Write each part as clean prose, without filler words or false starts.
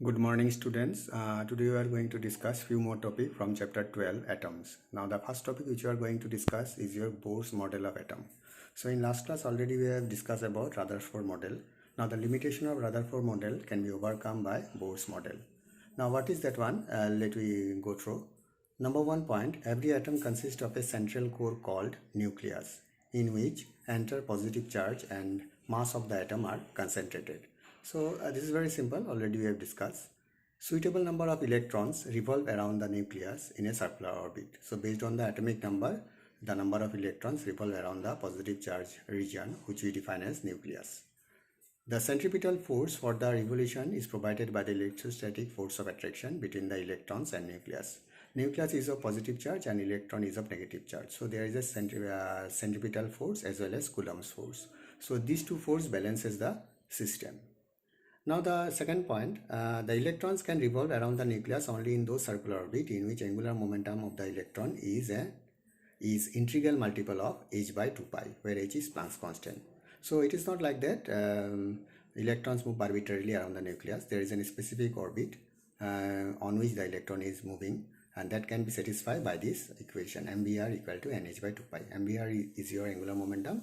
Good morning, students. Today we are going to discuss few more topic from chapter 12, atoms. Now, the first topic which we are going to discuss is your Bohr's model of atom. So, in last class already we have discussed about Rutherford model. Now, the limitation of Rutherford model can be overcome by Bohr's model. Now, what is that one? Let me go through. Number 1 point, every atom consists of a central core called nucleus, in which entire positive charge and mass of the atom are concentrated. So this is very simple, already we have discussed. Suitable number of electrons revolve around the nucleus in a circular orbit. So based on the atomic number, the number of electrons revolve around the positive charge region, which we define as nucleus. The centripetal force for the revolution is provided by the electrostatic force of attraction between the electrons and nucleus. Nucleus is of positive charge and electron is of negative charge. So there is a centripetal force as well as Coulomb's force. So these two forces balances the system. Now the second point, the electrons can revolve around the nucleus only in those circular orbit in which angular momentum of the electron is integral multiple of h by 2 pi, where h is Planck's constant. So it is not like that electrons move arbitrarily around the nucleus. There is a specific orbit on which the electron is moving, and that can be satisfied by this equation, mvr equal to nh by 2 pi. Mvr is your angular momentum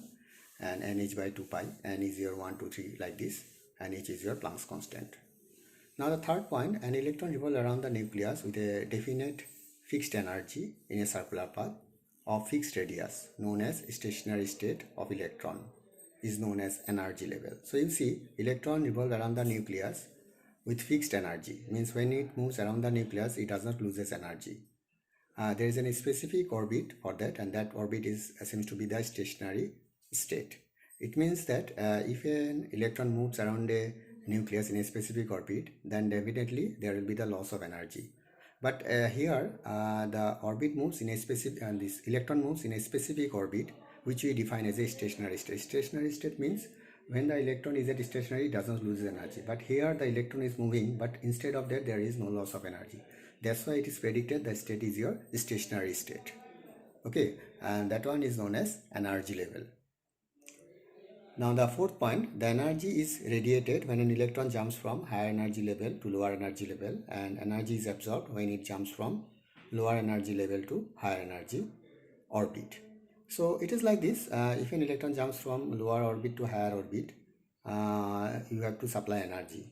and nh by 2 pi, n is your 1, 2, 3 like this, and h is your Planck's constant. Now the third point, an electron revolves around the nucleus with a definite fixed energy in a circular path of fixed radius known as stationary state of electron is known as energy level. So you see, electron revolves around the nucleus with fixed energy, means when it moves around the nucleus it does not lose its energy. There is a specific orbit for that, and that orbit seems to be the stationary state. It means that if an electron moves around a nucleus in a specific orbit, then definitely there will be the loss of energy. But here the orbit moves in a specific, and this electron moves in a specific orbit which we define as a stationary state. Stationary state means when the electron is at stationary, it does not lose energy. But here the electron is moving, but instead of that there is no loss of energy. That's why it is predicted the state is your stationary state. Okay, and that one is known as energy level. Now the fourth point, the energy is radiated when an electron jumps from higher energy level to lower energy level, and energy is absorbed when it jumps from lower energy level to higher energy orbit. So it is like this, if an electron jumps from lower orbit to higher orbit, you have to supply energy.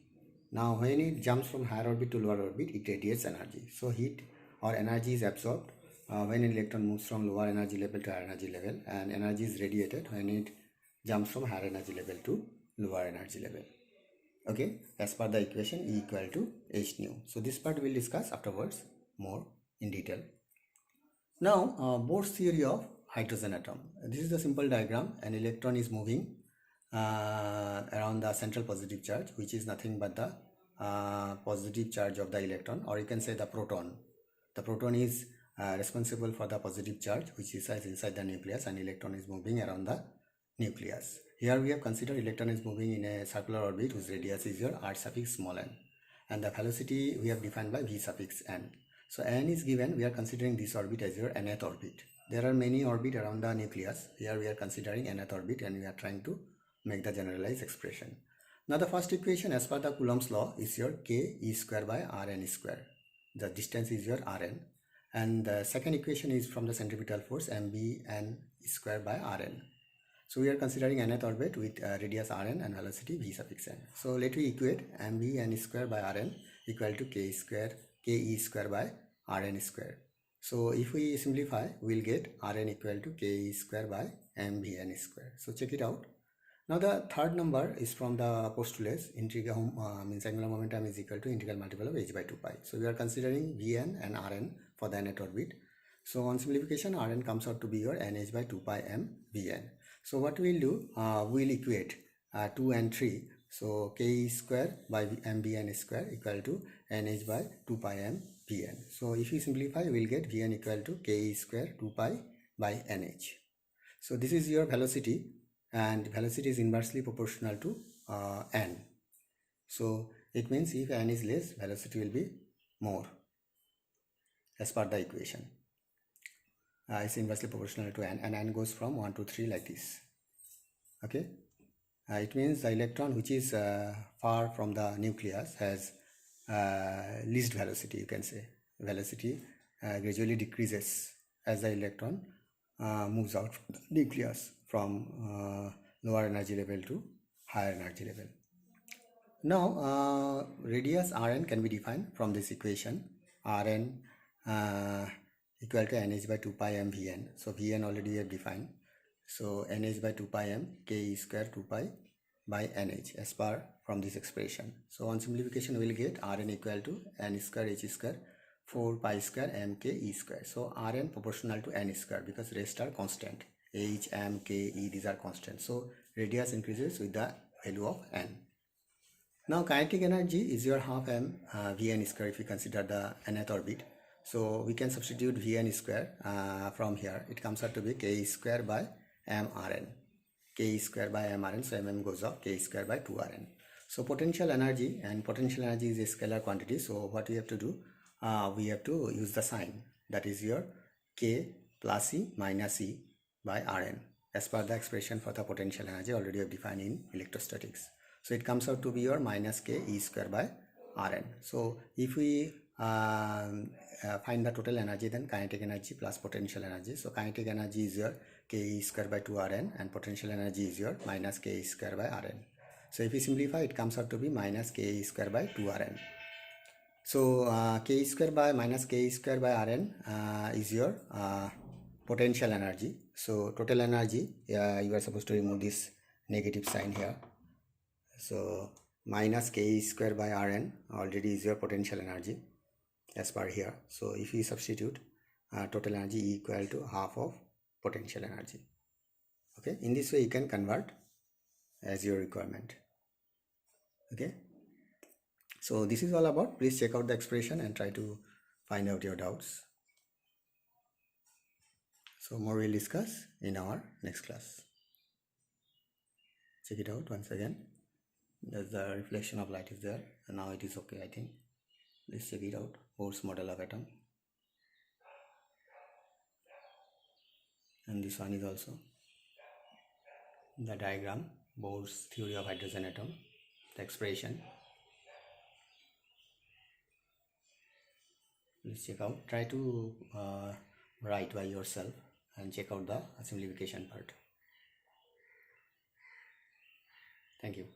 Now when it jumps from higher orbit to lower orbit, it radiates energy. So heat or energy is absorbed when an electron moves from lower energy level to higher energy level, and energy is radiated when it jumps from higher energy level to lower energy level. Okay, as per the equation E equal to h nu. So this part we will discuss afterwards more in detail. Now Bohr's theory of hydrogen atom. This is the simple diagram. An electron is moving around the central positive charge, which is nothing but the positive charge of the electron, or you can say the proton. The proton is responsible for the positive charge which resides inside the nucleus, and electron is moving around the nucleus. Here we have considered electron is moving in a circular orbit whose radius is your r suffix small n, and the velocity we have defined by v suffix n. So n is given, we are considering this orbit as your nth orbit. There are many orbits around the nucleus. Here we are considering nth orbit, and we are trying to make the generalized expression. Now the first equation as per the Coulomb's law is your k e square by rn square. The distance is your rn, and the second equation is from the centripetal force mbn square by rn. So we are considering nth orbit with radius rn and velocity v suffix n. So let me equate mbn square by rn equal to k e square by rn square. So if we simplify, we will get rn equal to k e square by mbn square. So check it out. Now the third number is from the postulates, means angular momentum is equal to integral multiple of h by 2 pi. So we are considering vn and rn for the nth orbit. So on simplification, rn comes out to be your nh by 2 pi m vn. So what we will do, we will equate 2 and 3. So k e square by mbn square equal to nh by 2 pi m vn. So if we simplify, we will get vn equal to k e square 2 pi by nh. So this is your velocity, and velocity is inversely proportional to n. So it means if n is less, velocity will be more as per the equation. It's inversely proportional to n, and n goes from 1 to 3 like this. Okay, it means the electron which is far from the nucleus has least velocity, you can say. Velocity gradually decreases as the electron moves out from the nucleus from lower energy level to higher energy level. Now, radius Rn can be defined from this equation. Rn equal to nh by 2 pi m Vn. So Vn already we have defined. So nh by 2 pi m k e square 2 pi by nh as per from this expression. So on simplification we will get Rn equal to n square h square 4 pi square m k e square. So Rn proportional to n square because rest are constant. H, m, k, e, these are constant. So radius increases with the value of n. Now kinetic energy is your half m Vn square if you consider the nth orbit. So we can substitute Vn square from here. It comes out to be k square by m Rn. K square by m Rn, so mm goes off, k square by 2 Rn. So potential energy, and potential energy is a scalar quantity. So what we have to do, we have to use the sign, that is your k plus e minus e by Rn as per the expression for the potential energy already have defined in electrostatics. So it comes out to be your minus k e square by Rn. So if we find the total energy, then kinetic energy plus potential energy. So kinetic energy is your k e square by 2 Rn and potential energy is your minus k e square by Rn. So if we simplify, it comes out to be minus k e square by 2 Rn. So k square by minus k square by Rn is your potential energy. So total energy, you are supposed to remove this negative sign here. So minus k square by Rn already is your potential energy as per here. So if you substitute, total energy equal to half of potential energy. Okay, in this way you can convert as your requirement. Okay, so this is all about. Please check out the expression and try to find out your doubts. So more we'll discuss in our next class. Check it out once again. There's the reflection of light is there, and now it is okay, I think. Let's check it out. Bohr's model of atom, and this one is also the diagram, Bohr's theory of hydrogen atom, the expression. Please check out. Try to write by yourself and check out the simplification part. Thank you.